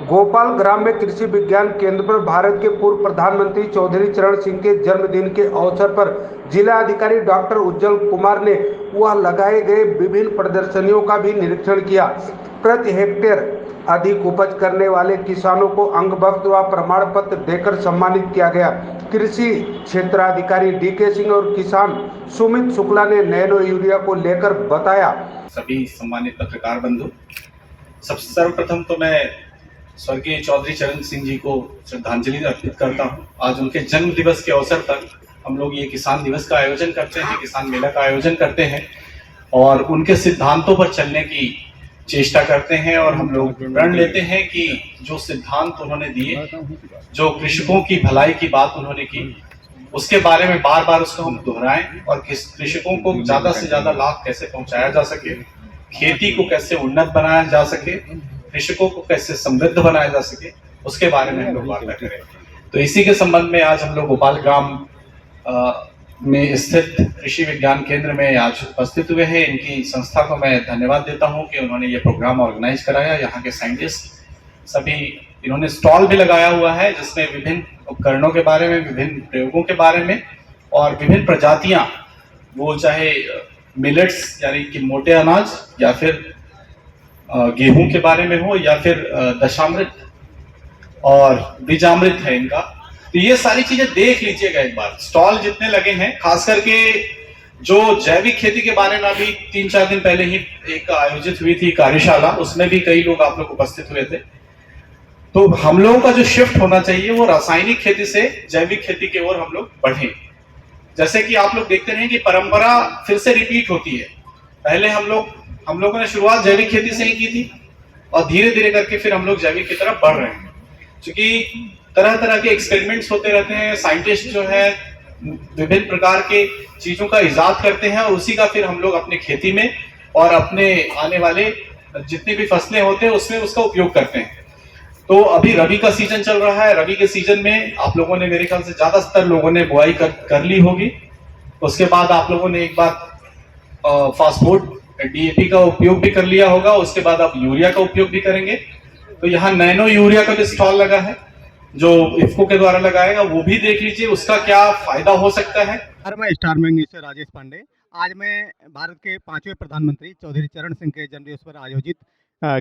गोपाल ग्राम में कृषि विज्ञान केंद्र पर भारत के पूर्व प्रधानमंत्री चौधरी चरण सिंह के जन्मदिन के अवसर पर जिला अधिकारी डॉक्टर उज्जवल कुमार ने वह लगाए गए विभिन्न प्रदर्शनियों का भी निरीक्षण किया। प्रति हेक्टेयर अधिक उपज करने वाले किसानों को अंग वस्त्र व प्रमाण पत्र देकर सम्मानित किया गया। कृषि क्षेत्राधिकारी डीके सिंह और किसान सुमित शुक्ला ने नैनो यूरिया को लेकर बताया। सभी सम्मानित पत्रकार बंधु, सबसे सर्वप्रथम तो मैं स्वर्गीय चौधरी चरण सिंह जी को श्रद्धांजलि अर्पित करता हूं। आज उनके जन्म दिवस के अवसर पर हम लोग ये किसान दिवस का आयोजन करते हैं, किसान मेला का आयोजन करते हैं और उनके सिद्धांतों पर चलने की चेष्टा करते हैं। और हम लोग प्रण लेते हैं कि जो सिद्धांत उन्होंने दिए, जो कृषकों की भलाई की बात उन्होंने की, उसके बारे में बार बार उसको हम दोहराएं और कृषकों को ज्यादा से ज्यादा लाभ कैसे पहुंचाया जा सके, खेती को कैसे उन्नत बनाया जा सके, कृषकों को कैसे समृद्ध बनाया जा सके, उसके बारे में हम लोग वार्ता करें। तो इसी के संबंध में आज हम लोग गोपाल ग्राम में स्थित कृषि विज्ञान केंद्र में आज उपस्थित हुए हैं। इनकी संस्था को मैं धन्यवाद देता हूं कि उन्होंने ये प्रोग्राम ऑर्गेनाइज कराया। यहाँ के साइंटिस्ट सभी, इन्होंने स्टॉल भी लगाया हुआ है जिसमें विभिन्न उपकरणों के बारे में, विभिन्न प्रयोगों के बारे में और विभिन्न प्रजातियां, वो चाहे मिलेट्स यानी कि मोटे अनाज या फिर गेहूं के बारे में हो या फिर दशामृत और बीजामृत है इनका। तो ये सारी चीजें देख लीजिएगा एक बार। स्टॉल जितने लगे हैं, खास करके जो जैविक खेती के बारे में अभी 3-4 दिन पहले ही एक आयोजित हुई थी कार्यशाला, उसमें भी कई लोग आप लोग उपस्थित हुए थे। तो हम लोगों का जो शिफ्ट होना चाहिए वो रासायनिक खेती से जैविक खेती की ओर हम लोग बढ़े। जैसे कि आप लोग देखते रहे कि परंपरा फिर से रिपीट होती है। पहले हम लोगों ने शुरुआत जैविक खेती से ही की थी और धीरे धीरे करके फिर हम लोग जैविक की तरफ बढ़ रहे हैं। क्योंकि तरह तरह के एक्सपेरिमेंट्स होते रहते हैं, साइंटिस्ट जो है विभिन्न प्रकार के चीजों का इजाद करते हैं और उसी का फिर हम लोग अपने खेती में और अपने आने वाले जितनी भी फसलें होते हैं उसमें उसका उपयोग करते हैं। तो अभी रबी का सीजन चल रहा है। रबी के सीजन में आप लोगों ने, मेरे ख्याल से ज्यादातर लोगों ने बुआई कर ली होगी। उसके बाद आप लोगों ने एक बार फास्फोर्ड डीएपी का उपयोग भी कर लिया होगा। उसके बाद आप यूरिया का उपयोग भी करेंगे। तो यहाँ नैनो यूरिया का भी स्टॉल लगा है जो इफ्को के द्वारा लगाएगा, वो भी देख लीजिए उसका क्या फायदा हो सकता है। मैं स्टार मैंगनी से राजेश पांडे। आज मैं भारत के 5वें प्रधानमंत्री चौधरी चरण सिंह के जन्मदिवस पर आयोजित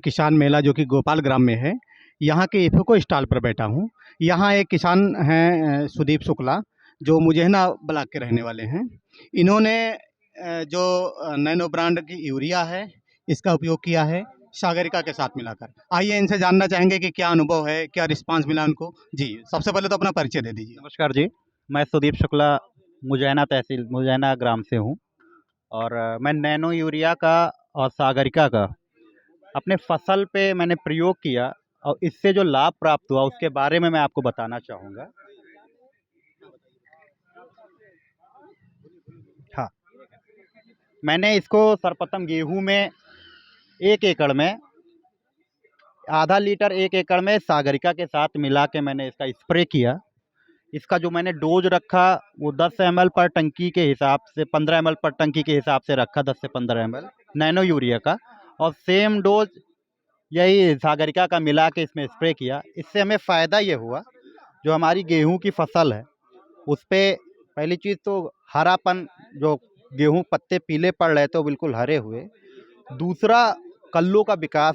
किसान मेला जो कि गोपाल ग्राम में है, यहाँ के इफ्को स्टॉल पर बैठा हूँ। यहाँ एक किसान हैं सुदीप शुक्ला, जो मुजैना ब्लॉक के रहने वाले हैं। इन्होंने जो नैनो ब्रांड की यूरिया है इसका उपयोग किया है सागरिका के साथ मिलाकर। आइए इनसे जानना चाहेंगे कि क्या अनुभव है, क्या रिस्पांस मिला उनको। जी, सबसे पहले तो अपना परिचय दे दीजिए। नमस्कार जी, मैं सुदीप शुक्ला मुजैना तहसील मुजैना ग्राम से हूँ और मैं नैनो यूरिया का और सागरिका का अपने फसल पे मैंने प्रयोग किया और इससे जो लाभ प्राप्त हुआ उसके बारे में मैं आपको बताना चाहूँगा। हाँ, मैंने इसको सर्वप्रथम गेहूं में 1 एकड़ में आधा लीटर 1 एकड़ में सागरिका के साथ मिला के मैंने इसका स्प्रे किया। इसका जो मैंने डोज रखा वो 10 ml पर टंकी के हिसाब से, 15 ml पर टंकी के हिसाब से रखा, 10 से 15 ml नैनो यूरिया का, और सेम डोज यही सागरिका का मिला के इसमें स्प्रे किया। इससे हमें फ़ायदा ये हुआ, जो हमारी गेहूं की फसल है उस पर पहली चीज़ तो हरापन, जो गेहूं पत्ते पीले पड़ रहे थे वो बिल्कुल हरे हुए। दूसरा, कल्लों का विकास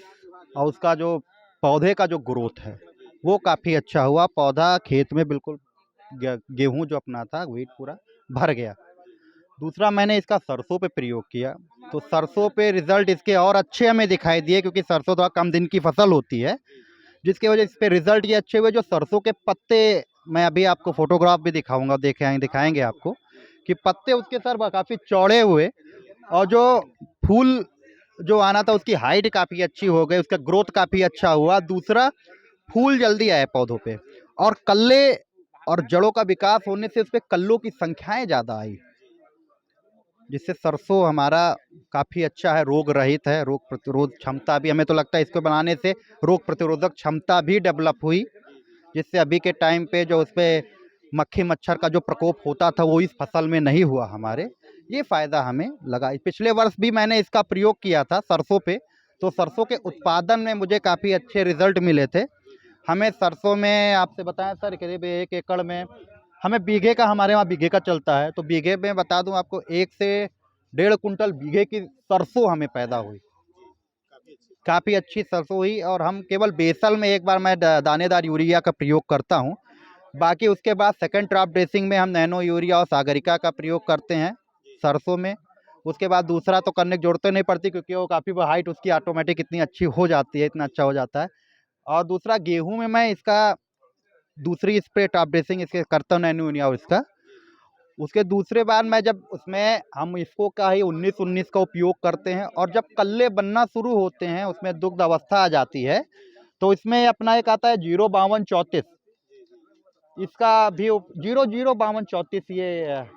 और उसका जो पौधे का जो ग्रोथ है वो काफ़ी अच्छा हुआ। पौधा खेत में बिल्कुल गेहूं जो अपना था वेट पूरा भर गया। दूसरा, मैंने इसका सरसों पे प्रयोग किया तो सरसों पे रिज़ल्ट इसके और अच्छे हमें दिखाई दिए, क्योंकि सरसों थोड़ा कम दिन की फसल होती है, जिसके वजह इस पे रिज़ल्ट ये अच्छे हुए। जो सरसों के पत्ते, मैं अभी आपको फोटोग्राफ भी दिखाऊंगा, दिखाएंगे आपको कि पत्ते उसके सर काफ़ी चौड़े हुए और जो फूल जो आना था उसकी हाइट काफ़ी अच्छी हो गई, उसका ग्रोथ काफ़ी अच्छा हुआ। दूसरा, फूल जल्दी आए पौधों पे और कल्ले और जड़ों का विकास होने से उस पर कल्लों की संख्याएं ज़्यादा आई, जिससे सरसों हमारा काफ़ी अच्छा है, रोग रहित है। रोग प्रतिरोध क्षमता भी, हमें तो लगता है इसको बनाने से रोग प्रतिरोधक क्षमता भी डेवलप हुई, जिससे अभी के टाइम पे जो उस पर मक्खी मच्छर का जो प्रकोप होता था वो इस फसल में नहीं हुआ हमारे। ये फ़ायदा हमें लगा। पिछले वर्ष भी मैंने इसका प्रयोग किया था सरसों पे, तो सरसों के उत्पादन में मुझे काफ़ी अच्छे रिजल्ट मिले थे। हमें सरसों में आपसे बताएं सर करीब 1 एकड़ में हमें बीघे का, हमारे वहाँ बीघे का चलता है, तो बीघे में बता दूं आपको 1 से 1.5 कुंटल बीघे की सरसों हमें पैदा हुई। काफ़ी अच्छी सरसों हुई। और हम केवल बेसल में एक बार मैं दानेदार यूरिया का प्रयोग करता हूँ। बाकी उसके बाद सेकंड क्रॉप ड्रेसिंग में हम नैनो यूरिया और सागरिका का प्रयोग करते हैं सरसों में। उसके बाद दूसरा तो करने की जरूरत नहीं पड़ती, क्योंकि वो काफ़ी हाइट उसकी ऑटोमेटिक इतनी अच्छी हो जाती है, इतना अच्छा हो जाता है। और दूसरा गेहूं में मैं इसका दूसरी स्प्रे टॉप ड्रेसिंग इसके करता हूँ, नैनो यूरिया और इसका। उसके दूसरे बार मैं जब उसमें हम इसको का ही 19-19 का उपयोग करते हैं, और जब कल्ले बनना शुरू होते हैं, उसमें दुग्ध अवस्था आ जाती है, तो इसमें अपना एक आता है 05234, इसका भी 005234,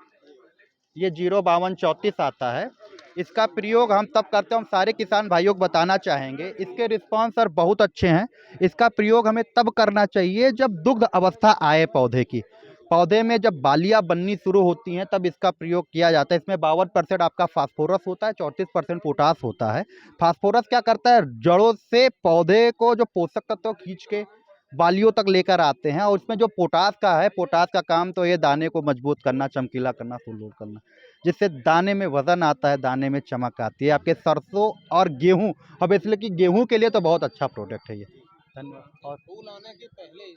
ये 05234 आता है। इसका प्रयोग हम तब करते हैं, हम सारे किसान भाइयों को बताना चाहेंगे, इसके रिस्पॉन्स सर बहुत अच्छे हैं। इसका प्रयोग हमें तब करना चाहिए जब दुग्ध अवस्था आए पौधे की। पौधे में जब बालियाँ बननी शुरू होती हैं तब इसका प्रयोग किया जाता है। इसमें 52% आपका फास्फोरस होता है, 34% पोटास होता है। फास्फोरस क्या करता है, जड़ों से पौधे को जो पोषक तत्व खींच के बालियों तक लेकर आते हैं। और इसमें जो पोटास का है, पोटास का काम तो ये दाने को मजबूत करना, चमकीला करना, सुलोड़ करना, जिससे दाने में वजन आता है, दाने में चमक आती है। आपके सरसों और गेहूं, अब इसलिए कि गेहूं के लिए तो बहुत अच्छा प्रोडक्ट है ये। धन्यवाद। और फूल आने के पहले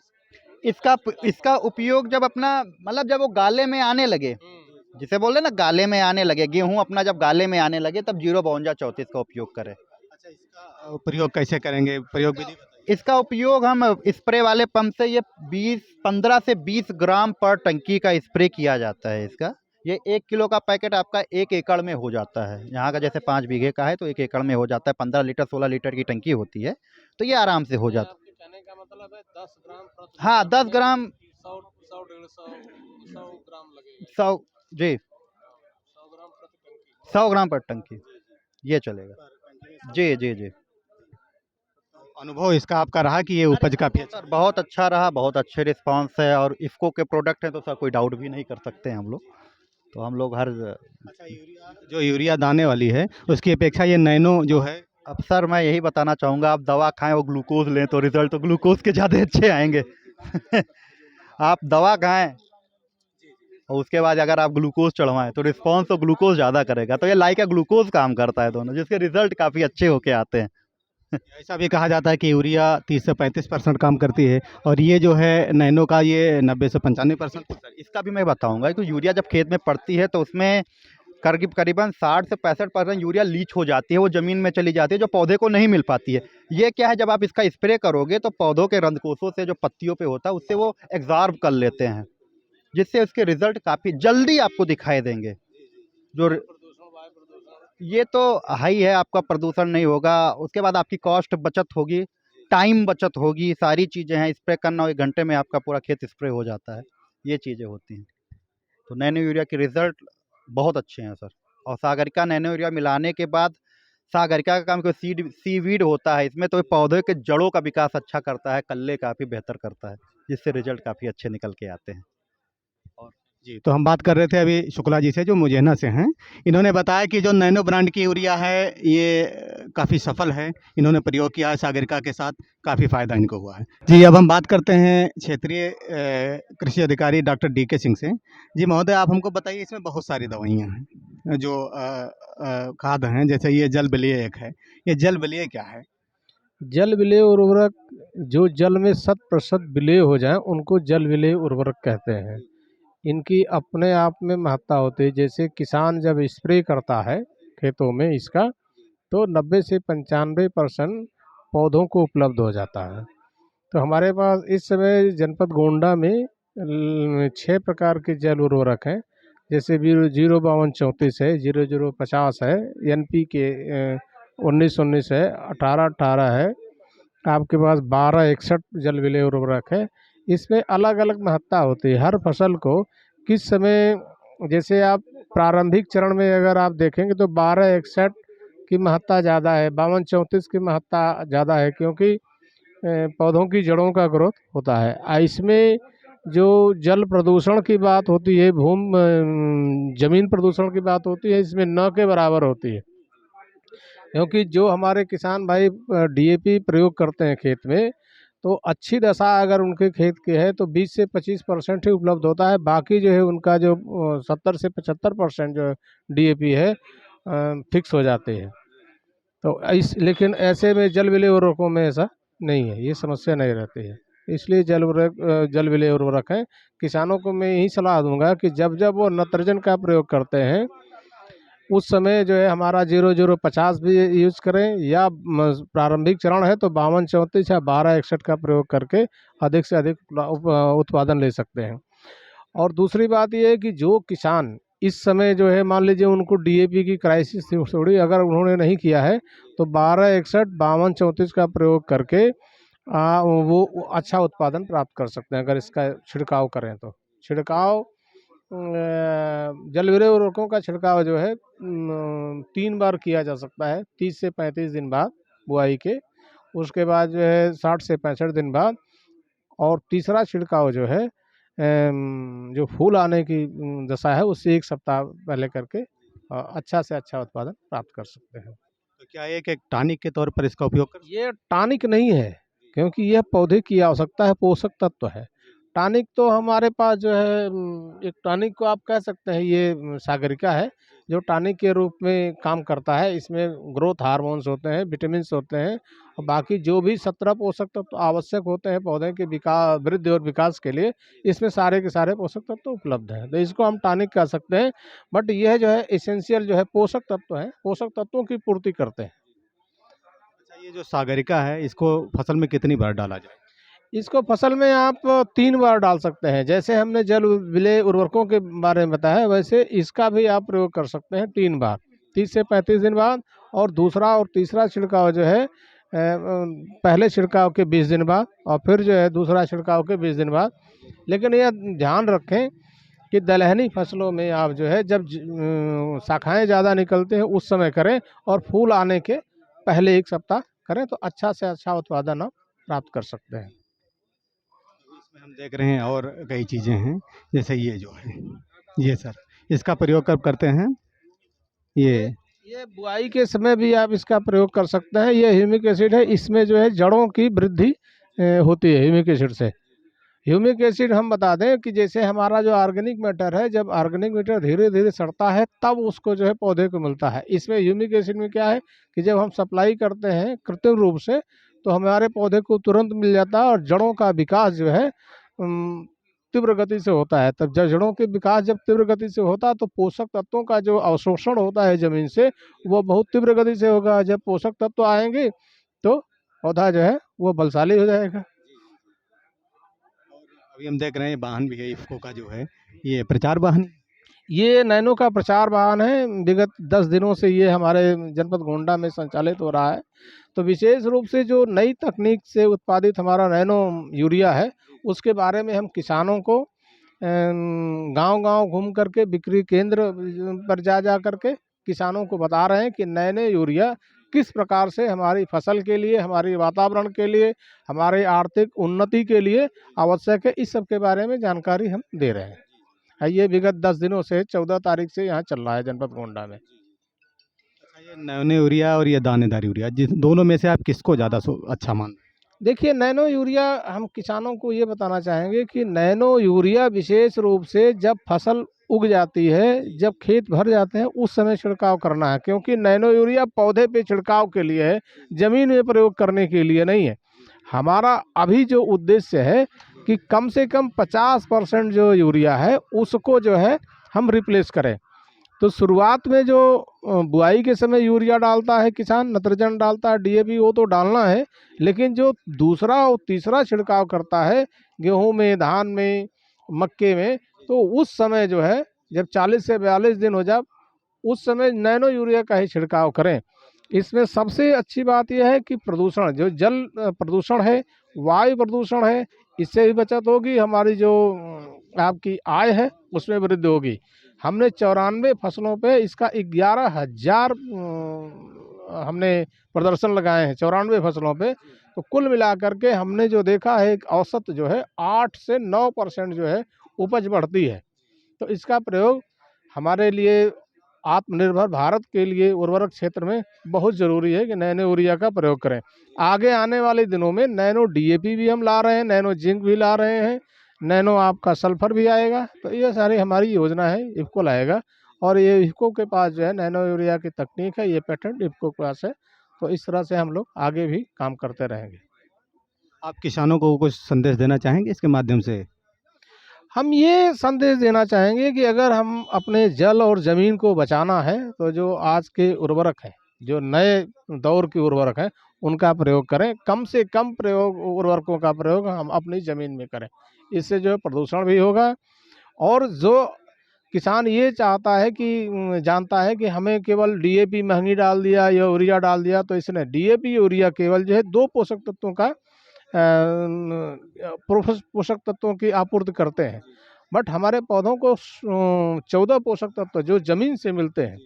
इसका उपयोग जब अपना मतलब जब वो गाले में आने लगे, जिसे बोल रहे ना गाले में आने लगे, गेहूं अपना जब गाले में आने लगे, तब 05234 का उपयोग करें। अच्छा, इसका प्रयोग कैसे करेंगे, प्रयोग विधि बताइए। इसका उपयोग हम स्प्रे वाले पंप से ये 15 से 20 ग्राम पर टंकी का स्प्रे किया जाता है इसका। ये 1 किलो का पैकेट आपका 1 एकड़ में हो जाता है। यहाँ का जैसे 5 बीघे का है तो 1 एकड़ में हो जाता है। 15 लीटर 16 लीटर की टंकी होती है, तो ये आराम से हो जाता है। कहने का मतलब है 10 ग्राम प्रति हाँ, 10 ग्राम 100 ग्राम लगेगा। 100 जी 100 ग्राम प्रति टंकी। 100 ग्राम पर टंकी ये चलेगा। जी जी जी। अनुभव इसका आपका रहा कि ये उपज काफ़ी अच्छा। सर बहुत अच्छा रहा, बहुत अच्छे रिस्पांस है। और इफ़को के प्रोडक्ट हैं तो सर कोई डाउट भी नहीं कर सकते हैं हम लोग। तो हम लोग हर अच्छा, जो यूरिया दाने वाली है उसकी अपेक्षा ये नैनो जो है, अब सर मैं यही बताना चाहूँगा, आप दवा खाएं और ग्लूकोज लें तो रिजल्ट तो ग्लूकोज के ज़्यादा अच्छे आएंगे। आप दवा खाएं और उसके बाद अगर आप ग्लूकोज चढ़वाएं तो रिस्पांस तो ग्लूकोज ज़्यादा करेगा। तो ये लाइक ग्लूकोज काम करता है दोनों, जिसके रिजल्ट काफ़ी अच्छे होके आते हैं। ऐसा भी कहा जाता है कि यूरिया 30 से 35% काम करती है, और ये जो है नैनो का ये 90 से 95%। इसका भी मैं बताऊंगा कि यूरिया जब खेत में पड़ती है तो उसमें करीबन 60 से 65% यूरिया लीच हो जाती है, वो ज़मीन में चली जाती है, जो पौधे को नहीं मिल पाती है। ये क्या है, जब आप इसका स्प्रे करोगे तो पौधों के रंध्रकोशों से जो पत्तियों पे होता है उससे वो एग्जॉर्ब कर लेते हैं, जिससे उसके रिजल्ट काफ़ी जल्दी आपको दिखाई देंगे। जो ये तो हाई है, आपका प्रदूषण नहीं होगा। उसके बाद आपकी कॉस्ट बचत होगी, टाइम बचत होगी, सारी चीज़ें हैं। स्प्रे करना 1 घंटे में आपका पूरा खेत स्प्रे हो जाता है, ये चीज़ें होती हैं। तो नैनो यूरिया के रिज़ल्ट बहुत अच्छे हैं सर। और सागरिका नैनो यूरिया मिलाने के बाद, सागरिका का काम कोई सीवीड होता है इसमें, तो ये पौधे के जड़ों का विकास अच्छा करता है, कल्ले काफ़ी बेहतर करता है, जिससे रिजल्ट काफ़ी अच्छे निकल के आते हैं। जी, तो हम बात कर रहे थे अभी शुक्ला जी से, जो मुजैना से हैं। इन्होंने बताया कि जो नैनो ब्रांड की यूरिया है ये काफ़ी सफल है, इन्होंने प्रयोग किया है सागरिका के साथ, काफ़ी फ़ायदा इनको हुआ है। जी, अब हम बात करते हैं क्षेत्रीय कृषि अधिकारी डॉक्टर DK सिंह से। जी महोदय, आप हमको बताइए, इसमें बहुत सारी दवाइयाँ हैं जो खाद हैं, जैसे ये जल विलय एक है, ये जल विलय क्या है? जल विलेय उर्वरक, जो जल में 100% विलेय हो जाए उनको जल विलेय उर्वरक कहते हैं। इनकी अपने आप में महत्ता होती है। जैसे किसान जब स्प्रे करता है खेतों में इसका, तो 90 से 95% पौधों को उपलब्ध हो जाता है। तो हमारे पास इस समय जनपद गोंडा में 6 प्रकार के जल उर्वरक हैं। जैसे भी 05234 है, 0050 है, NPK 1919 है, 1818 है, आपके पास 1261 जल विलेय उर्वरक है। इसमें अलग अलग महत्ता होती है हर फसल को किस समय। जैसे आप प्रारंभिक चरण में अगर आप देखेंगे तो 1261 की महत्ता ज़्यादा है, 5234 की महत्ता ज़्यादा है, क्योंकि पौधों की जड़ों का ग्रोथ होता है। इसमें जो जल प्रदूषण की बात होती है, जमीन प्रदूषण की बात होती है, इसमें न के बराबर होती है। क्योंकि जो हमारे किसान भाई DAP प्रयोग करते हैं खेत में, तो अच्छी दशा अगर उनके खेत की है तो 20 से 25% ही उपलब्ध होता है। बाकी जो है उनका जो 70 से 75% जो डीएपी है फिक्स हो जाते हैं। तो लेकिन ऐसे में जल विलेय उर्वरकों में ऐसा नहीं है, ये समस्या नहीं रहती है। इसलिए जल विलेय उर्वरक है। किसानों को मैं यही सलाह दूंगा कि जब जब वो नत्रजन का प्रयोग करते हैं उस समय जो है हमारा 0050 भी यूज करें, या प्रारंभिक चरण है तो 5234 या 1261 का प्रयोग करके अधिक से अधिक उत्पादन ले सकते हैं। और दूसरी बात ये है कि जो किसान इस समय जो है मान लीजिए उनको डीएपी की क्राइसिस थोड़ी अगर उन्होंने नहीं किया है तो 1261 5234 का प्रयोग करके वो अच्छा उत्पादन प्राप्त कर सकते हैं अगर इसका छिड़काव करें तो। छिड़काव जल विलेय उर्वरकों का छिड़काव जो है 3 बार किया जा सकता है, 30 से 35 दिन बाद बुआई के, उसके बाद जो है 60 से 65 दिन बाद, और तीसरा छिड़काव जो है जो फूल आने की दशा है उससे 1 सप्ताह पहले करके अच्छा से अच्छा उत्पादन प्राप्त कर सकते हैं। तो क्या एक टॉनिक के तौर पर इसका उपयोग कर? ये टॉनिक नहीं है, क्योंकि यह पौधे की आवश्यकता है, पोषक तत्व है। टॉनिक तो हमारे पास जो है एक टॉनिक को आप कह सकते हैं ये सागरिका है, जो टॉनिक के रूप में काम करता है। इसमें ग्रोथ हार्मोन्स होते हैं, विटामिन्स होते हैं, और बाकी जो भी 17 पोषक तत्व आवश्यक होते हैं पौधे के वृद्धि और विकास के लिए, इसमें सारे के सारे पोषक तत्व उपलब्ध हैं। तो इसको हम टॉनिक कह सकते हैं। बट यह जो है एसेंशियल जो है पोषक तत्व है, पोषक तत्वों की पूर्ति करते हैं। अच्छा, ये जो सागरिका है इसको फसल में कितनी बार डाला जाए? इसको फसल में आप 3 बार डाल सकते हैं। जैसे हमने जल विलेय उर्वरकों के बारे में बताया, वैसे इसका भी आप प्रयोग कर सकते हैं 3 बार, 30 से 35 दिन बाद, और दूसरा और तीसरा छिड़काव जो है पहले छिड़काव के 20 दिन बाद, और फिर जो है दूसरा छिड़काव के 20 दिन बाद। लेकिन यह ध्यान रखें कि दलहनी फसलों में आप जो है जब शाखाएँ ज़्यादा निकलते हैं उस समय करें, और फूल आने के पहले 1 सप्ताह करें, तो अच्छा से अच्छा उत्पादन आप प्राप्त कर सकते हैं। इसमें हम देख रहे हैं और कई चीज़ें हैं, जैसे ये जो है ये सर, इसका प्रयोग कब करते हैं? ये बुआई के समय भी आप इसका प्रयोग कर सकते हैं। ये ह्यूमिक एसिड है, इसमें जो है जड़ों की वृद्धि होती है ह्यूमिक एसिड से। ह्यूमिक एसिड हम बता दें कि जैसे हमारा जो ऑर्गेनिक मैटर है, जब ऑर्गेनिक मैटर धीरे धीरे सड़ता है तब उसको जो है पौधे को मिलता है। इसमें ह्यूमिक एसिड में क्या है कि जब हम सप्लाई करते हैं कृत्रिम रूप से तो हमारे पौधे को तुरंत मिल जाता है, और जड़ों का विकास जो है तीव्र गति से होता है। तब जब जड़ों के विकास जब तीव्र गति से होता है तो पोषक तत्वों का जो अवशोषण होता है ज़मीन से वो बहुत तीव्र गति से होगा। जब पोषक तत्व आएंगे तो पौधा जो है वो बलशाली हो जाएगा। अभी हम देख रहे हैं वाहन भी है इफ़को का जो है, ये प्रचार वाहन। ये नैनो का प्रचार वाहन है। विगत 10 दिनों से ये हमारे जनपद गोंडा में संचालित हो रहा है। तो विशेष रूप से जो नई तकनीक से उत्पादित हमारा नैनो यूरिया है उसके बारे में हम किसानों को गांव-गांव घूम करके बिक्री केंद्र पर जा करके किसानों को बता रहे हैं कि नैनो यूरिया किस प्रकार से हमारी फसल के लिए, हमारी वातावरण के लिए, हमारे आर्थिक उन्नति के लिए आवश्यक है। इस सब के बारे में जानकारी हम दे रहे हैं। ये विगत 10 दिनों से 14 तारीख से यहाँ चल रहा है जनपद गोंडा में। ये नैनो यूरिया और ये दानेदार यूरिया, जिस दोनों में से आप किसको ज़्यादा अच्छा मान? देखिए, नैनो यूरिया हम किसानों को ये बताना चाहेंगे कि नैनो यूरिया विशेष रूप से जब फसल उग जाती है, जब खेत भर जाते हैं उस समय छिड़काव करना है, क्योंकि नैनो यूरिया पौधे पे छिड़काव के लिए है, ज़मीन में प्रयोग करने के लिए नहीं है। हमारा अभी जो उद्देश्य है कि कम से कम 50% जो यूरिया है उसको जो है हम रिप्लेस करें। तो शुरुआत में जो बुआई के समय यूरिया डालता है किसान, नत्रजन डालता है, डीएपी, वो तो डालना है, लेकिन जो दूसरा और तीसरा छिड़काव करता है गेहूं में, धान में, मक्के में, तो उस समय जो है जब 40 से 42 दिन हो जाए उस समय नैनो यूरिया का ही छिड़काव करें। इसमें सबसे अच्छी बात यह है कि प्रदूषण, जो जल प्रदूषण है, वायु प्रदूषण है, इससे भी बचत होगी। हमारी जो आपकी आय है उसमें वृद्धि होगी। हमने 94 फसलों पे इसका 11,000 हमने प्रदर्शन लगाए हैं 94 फसलों पे। तो कुल मिलाकर के हमने जो देखा है एक औसत जो है 8 से 9% जो है उपज बढ़ती है। तो इसका प्रयोग हमारे लिए आत्मनिर्भर भारत के लिए उर्वरक क्षेत्र में बहुत ज़रूरी है कि नैनो यूरिया का प्रयोग करें। आगे आने वाले दिनों में नैनो डीएपी भी हम ला रहे हैं, नैनो जिंक भी ला रहे हैं, नैनो आपका सल्फर भी आएगा। तो ये सारी हमारी योजना है, इफ़को लाएगा और ये इफ़को के पास जो है नैनो यूरिया की तकनीक है, ये पेटेंट इफ़को के पास है। तो इस तरह से हम लोग आगे भी काम करते रहेंगे। आप किसानों को कुछ संदेश देना चाहेंगे इसके माध्यम से? हम ये संदेश देना चाहेंगे कि अगर हम अपने जल और ज़मीन को बचाना है तो जो आज के उर्वरक हैं, जो नए दौर के उर्वरक हैं, उनका प्रयोग करें। कम से कम उर्वरकों का प्रयोग हम अपनी ज़मीन में करें। इससे जो है प्रदूषण भी होगा और जो किसान ये चाहता है कि जानता है कि हमें केवल डीएपी महंगी डाल दिया या यूरिया डाल दिया, तो इसने डीएपी यूरिया केवल जो है 2 पोषक तत्वों का पोषक तत्वों की आपूर्ति करते हैं, बट हमारे पौधों को 14 पोषक तत्व जो ज़मीन से मिलते हैं,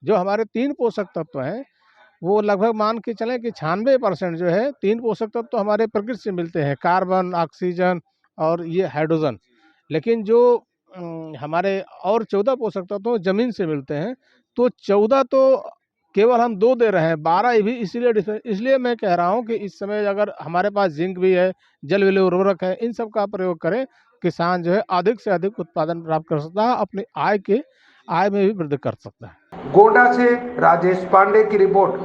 जो हमारे 3 पोषक तत्व हैं, वो लगभग मान के चलें कि 96% जो है 3 पोषक तत्व हमारे प्रकृति से मिलते हैं, कार्बन, ऑक्सीजन और ये हाइड्रोजन। लेकिन जो हमारे और 14 पोषक तत्व ज़मीन से मिलते हैं, तो 14 तो केवल हम 2 दे रहे हैं, 12 भी इसलिए मैं कह रहा हूँ कि इस समय अगर हमारे पास जिंक भी है, जल विलेय उर्वरक है, इन सब का प्रयोग करें, किसान जो है अधिक से अधिक उत्पादन प्राप्त कर सकता है, अपनी आय में भी वृद्धि कर सकता है। गोंडा से राजेश पांडे की रिपोर्ट।